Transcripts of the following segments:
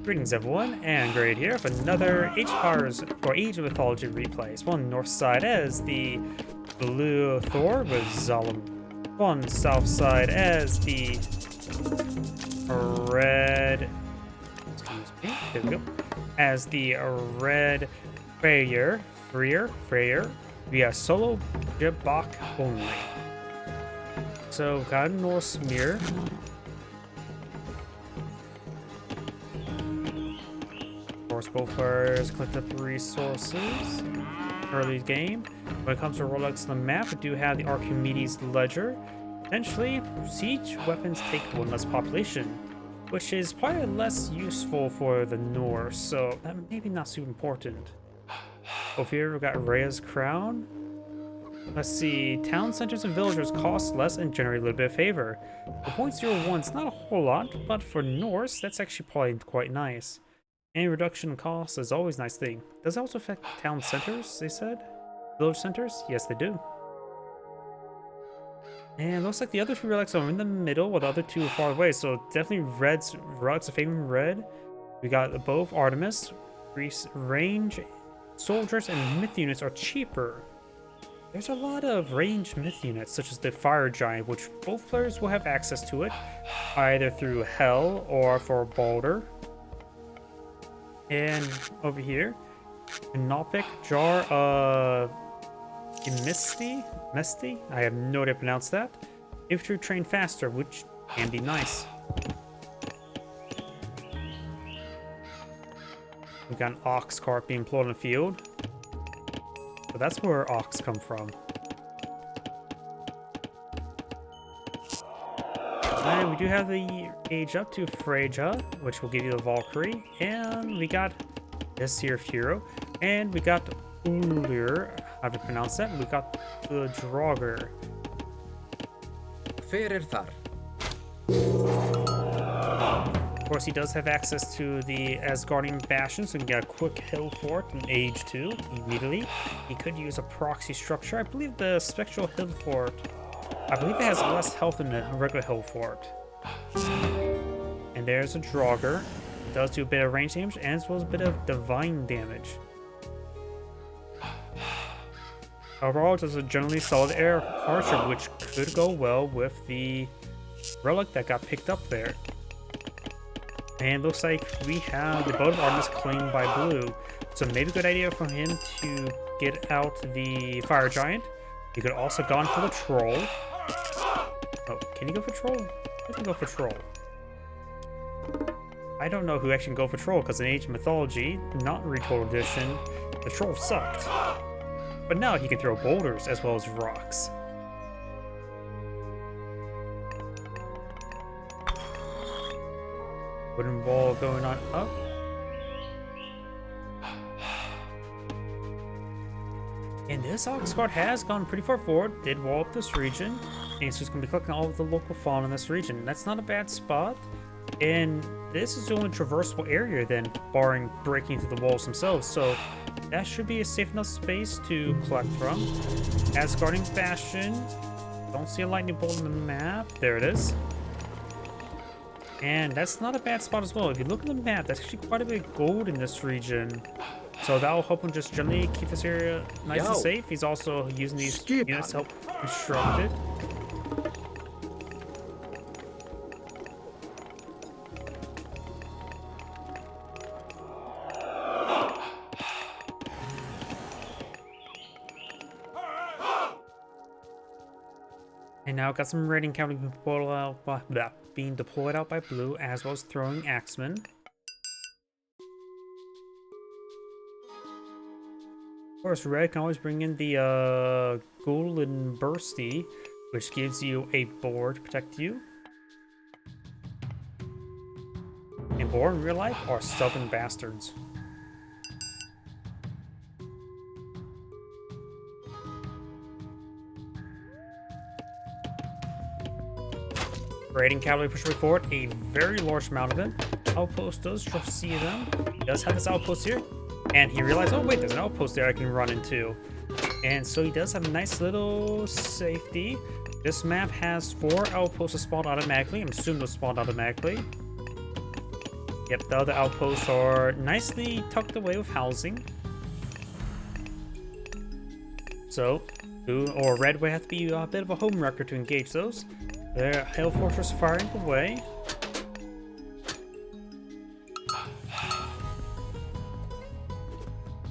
Greetings everyone, and Grade here for another Age of Mythology Replays. One north side as the blue Thor with Xallum. One south side as the red, excuse me, there we go, as the red Freyr via SoloJebachOnly. So got a Norse mirror. Both players collect up resources early game. When it comes to relics on the map, we do have the Archimedes Ledger. Essentially, siege weapons take one less population, which is probably less useful for the Norse, so that maybe not super important. Over here, we got Rhea's Crown. Let's see, town centers and villagers cost less and generate a little bit of favor. The 0.01 is not a whole lot, but for Norse, that's actually probably quite nice. Any reduction in cost is always a nice thing. Does it also affect town centers, they said? Village centers? Yes, they do. And it looks like the other three relics are in the middle, while the other two are far away, so definitely red's relics of fame in red. We got both Artemis, range, soldiers, and myth units are cheaper. There's a lot of ranged myth units, such as the Fire Giant, which both players will have access to it, either through Hell or for Balder. And over here, Anopic Jar of Misty? I have no idea how to pronounce that. Infantry train faster, which can be nice. We've got an ox cart being pulled in the field. So that's where ox come from. And we do have the age up to Freyr, which will give you the Valkyrie. And we got this here hero. And we got Ulir, how to pronounce that. We got the Draugr. Freyr Thar. Of course, he does have access to the Asgardian Bastion, so he can get a quick hill fort in age 2 immediately. He could use a proxy structure. I believe the Spectral Hill Fort, I believe it has less health than a regular hill fort. And there's a Draugr. It does do a bit of range damage as well as a bit of divine damage. Overall, it's a generally solid air archer, which could go well with the relic that got picked up there. And looks like we have the Boat of Artemis claimed by blue. So maybe a good idea for him to get out the Fire Giant. He could also have gone for the Troll. Oh, can you go for Troll? Who can go for Troll? I don't know who actually can go for Troll, because in Age of Mythology, not Retold Edition, the Troll sucked. But now he can throw boulders as well as rocks. Wooden wall going on up. And this ox cart has gone pretty far forward, did wall up this region, and so it's going to be collecting all of the local fauna in this region. That's not a bad spot, and this is the only traversable area then, barring breaking through the walls themselves, so that should be a safe enough space to collect from. Asgardian Bastion, don't see a lightning bolt on the map, there it is. And that's not a bad spot as well. If you look at the map, that's actually quite a bit of gold in this region. So that'll help him just generally keep this area nice and safe. He's also using these units to help construct it. And now got some raiding cavalry being deployed out by blue, as well as throwing axemen. Of course, red can always bring in the golden bursty, which gives you a board to protect you. And boar in real life are stubborn bastards. Raiding cavalry push forward, a very large amount of it. Outpost does see them. He does have this outpost here. And he realized, oh wait, there's an outpost there I can run into. And so he does have a nice little safety. This map has 4 outposts spawned automatically. I'm assuming those spawned automatically. Yep, the other outposts are nicely tucked away with housing. So, blue or red would have to be a bit of a home record to engage those. Their Hail Fortress firing away.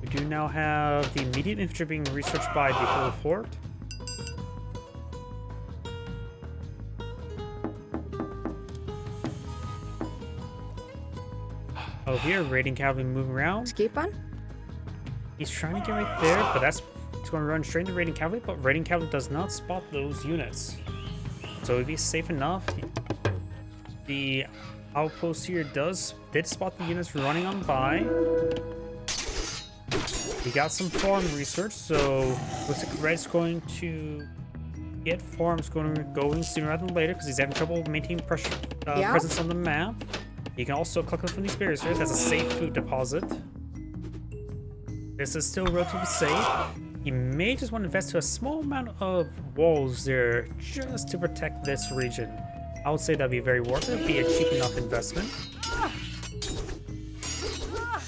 We do now have the immediate infantry being researched by the whole fort. Oh, here, raiding cavalry moving around. Skip on? He's trying to get right there, but he's going to run straight into raiding cavalry, but raiding cavalry does not spot those units. So it'd be safe enough. The outpost here did spot the units running on by. We got some farm research, so looks like Red's going to get farms going sooner rather than later because he's having trouble maintaining presence on the map. You can also collect them from these barriers here. That's a safe food deposit. This is still relatively safe. You may just want to invest to a small amount of walls there just to protect this region. I would say that'd be very worth it. It'd be a cheap enough investment.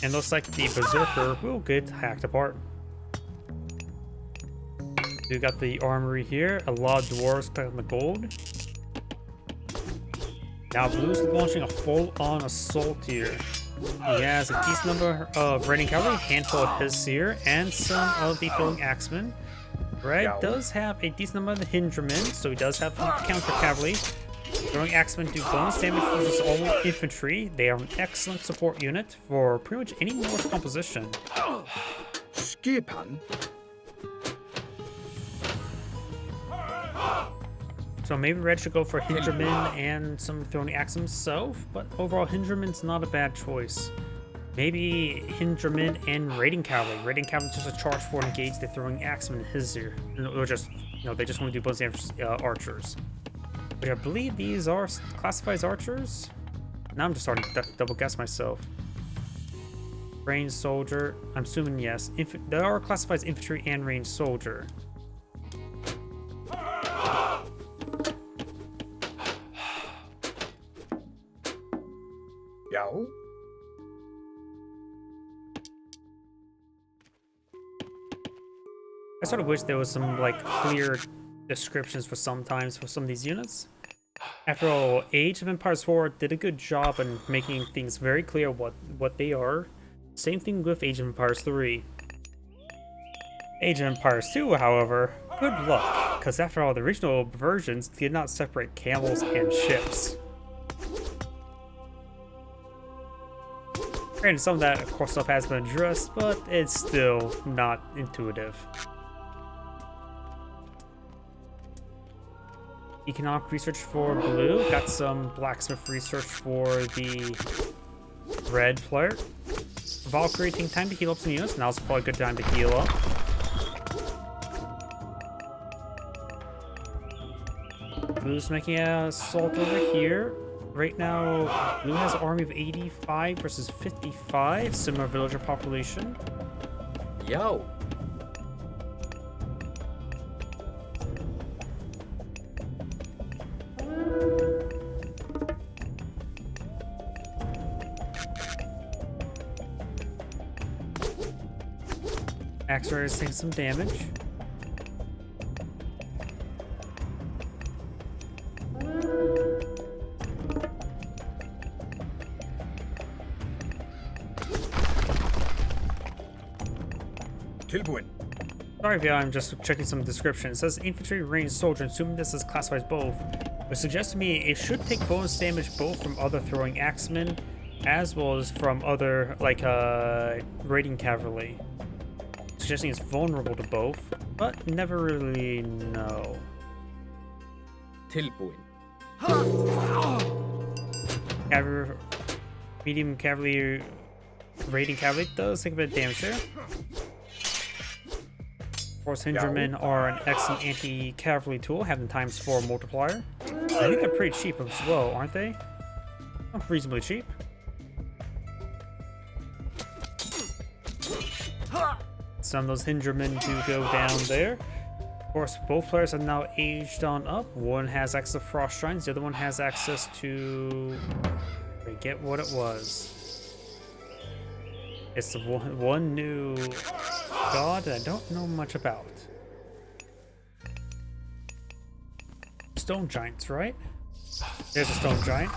And looks like the Berserker will get hacked apart. We got the armory here. A lot of dwarves collecting the gold. Now Blue's launching a full-on assault here. He has a decent number of raiding cavalry, a handful of his here, and some of the throwing axemen. Red does have a decent number of the Hindermen, so he does have counter cavalry. Throwing axemen do bonus damage versus all infantry. They are an excellent support unit for pretty much any Norse composition. Skipan. So maybe Red should go for Hindermen and some throwing axemen himself, but overall Hindermen's not a bad choice. Maybe Hindermen and raiding cavalry. Raiding cavalry just a charge for engage the throwing axemen his here. Or just, they just want to do bonus damage archers. Which I believe these are classified as archers. Now I'm just starting to double guess myself. Ranged soldier, I'm assuming yes. They are classified as infantry and ranged soldier. Yow. I sort of wish there was some clear descriptions for some of these units. After all, Age of Empires 4 did a good job in making things very clear what they are. Same thing with Age of Empires 3. Age of Empires 2, however, good luck, because after all, the original versions did not separate camels and ships. Granted, some of that, of course, stuff has been addressed, but it's still not intuitive. Economic research for Blue. Got some blacksmith research for the red player. Valkyrie taking time to heal up some units. Now's probably a good time to heal up. Blue's making an assault over here. Right now, Blue has an army of 85 versus 55, similar villager population. Yo. Axe Rider is taking some damage. Sorry if I'm just checking some description. It says infantry ranged soldier, assuming this is classified as both. It suggests to me it should take bonus damage both from other throwing axemen as well as from other raiding cavalry. Suggesting it's vulnerable to both, but never really know. Cavalry, medium cavalry, raiding cavalry does take a bit of damage there. Of course, Hindermen are an excellent anti-cavalry tool, having ×4 multiplier. I think they're pretty cheap as well, aren't they? Oh, reasonably cheap. Some of those Hindermen do go down there. Of course, both players are now aged on up. One has access to Frost Shrines, the other one has access to Forget what it was. It's the one new god that I don't know much about. Stone giants, right? There's a stone giant.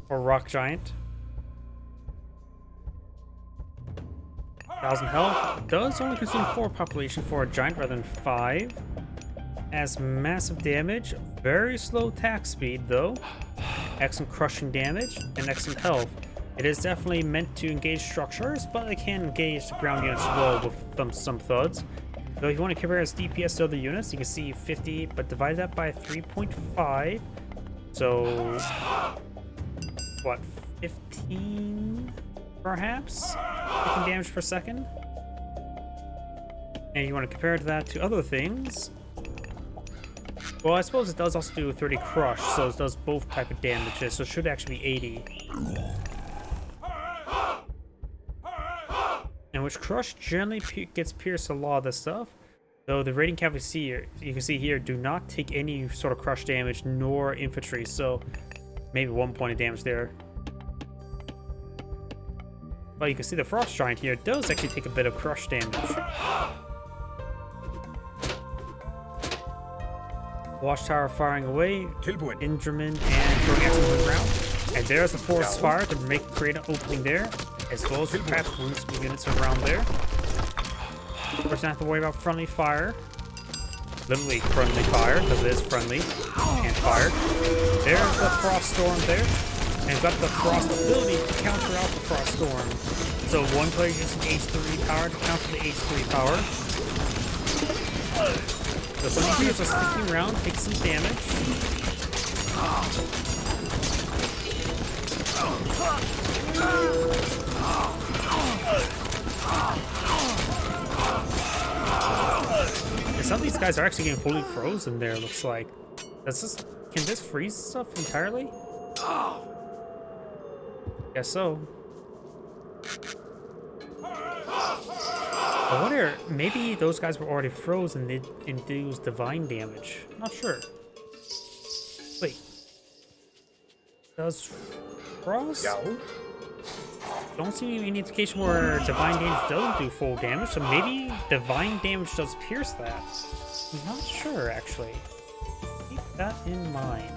Or rock giant. 1,000 health. Does only consume 4 population for a giant rather than 5. Has massive damage. Very slow attack speed though. Excellent crushing damage and excellent health. It is definitely meant to engage structures, but it can engage the ground units as well with some thuds. So if you want to compare its DPS to other units, you can see 50, but divide that by 3.5. So, what, 15 perhaps? 15 damage per second? And you want to compare that to other things. Well, I suppose it does also do 30 crush, so it does both type of damages, so it should actually be 80. And which crush generally gets pierced a lot of this stuff. Though the rating cap you can see here do not take any sort of crush damage nor infantry, so maybe 1 point of damage there. But you can see the frost giant here does actually take a bit of crush damage. Watchtower firing away, Indraman and throwing axes on the ground. And there's the forest fire to create an opening there, as well as the perhaps wound some units around there. Of course, don't have to worry about friendly fire. Literally friendly fire, because it is friendly and fire. There's the frost storm there. And we've got the frost ability to counter out the frost storm. So one player uses H3 power to counter the H3 power. So some of these units are sticking around, take some damage. And some of these guys are actually getting fully frozen there, looks like. Can this freeze stuff entirely? Guess so. I wonder, maybe those guys were already frozen and they induced divine damage. I'm not sure. Wait. Does frost? Don't see any indication where divine damage doesn't do full damage, so maybe divine damage does pierce that. I'm not sure, actually. Keep that in mind.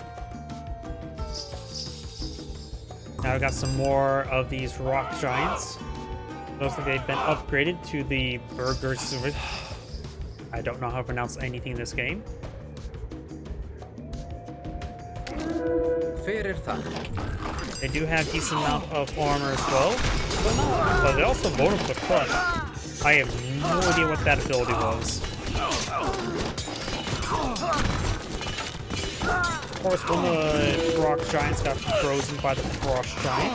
Now we got some more of these rock giants. Looks like they've been upgraded to the burgers. I don't know how to pronounce anything in this game. They do have decent amount of armor as well, but they're also vulnerable to crush. I have no idea what that ability was. Of course, one of the rock giants got frozen by the frost giant.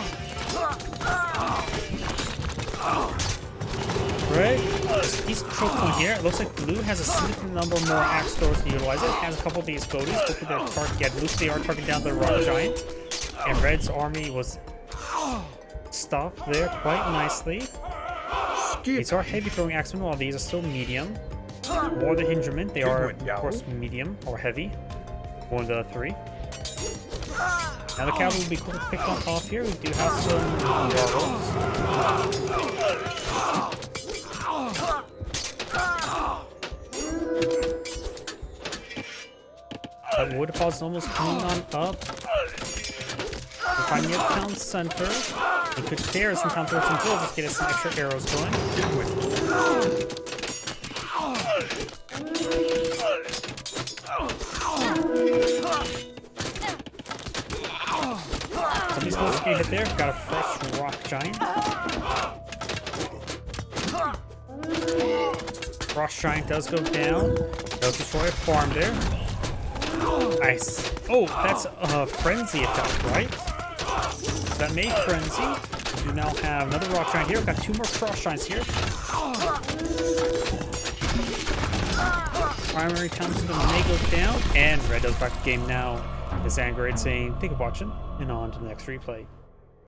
Right? He's choke point here. It looks like blue has a significant number more axe throwers to utilize it. Has a couple of these goatees. Hopefully their target get loose. They are targeting down the rock giant. And red's army was stopped there quite nicely. These are heavy throwing axemen, while these are still medium. More the Hinderman, they are of course medium or heavy. One of the three. Now the cavalry will be quick to pick them off here. We do have some yarrows. That wood deposit is almost coming on up. If I near the town center, we could tear some town through some bullets, just get us some extra arrows going. Some of these bullets get hit there. Got a fresh rock giant. Frost giant does go down. Does destroy a farm there. Nice. Oh, that's a frenzy effect, right? That made frenzy. We do now have another rock giant here. We've got 2 more frost giants here. Primary comes to the may go down, and red does back the game now. This Angrade saying, thank you for watching, and on to the next replay.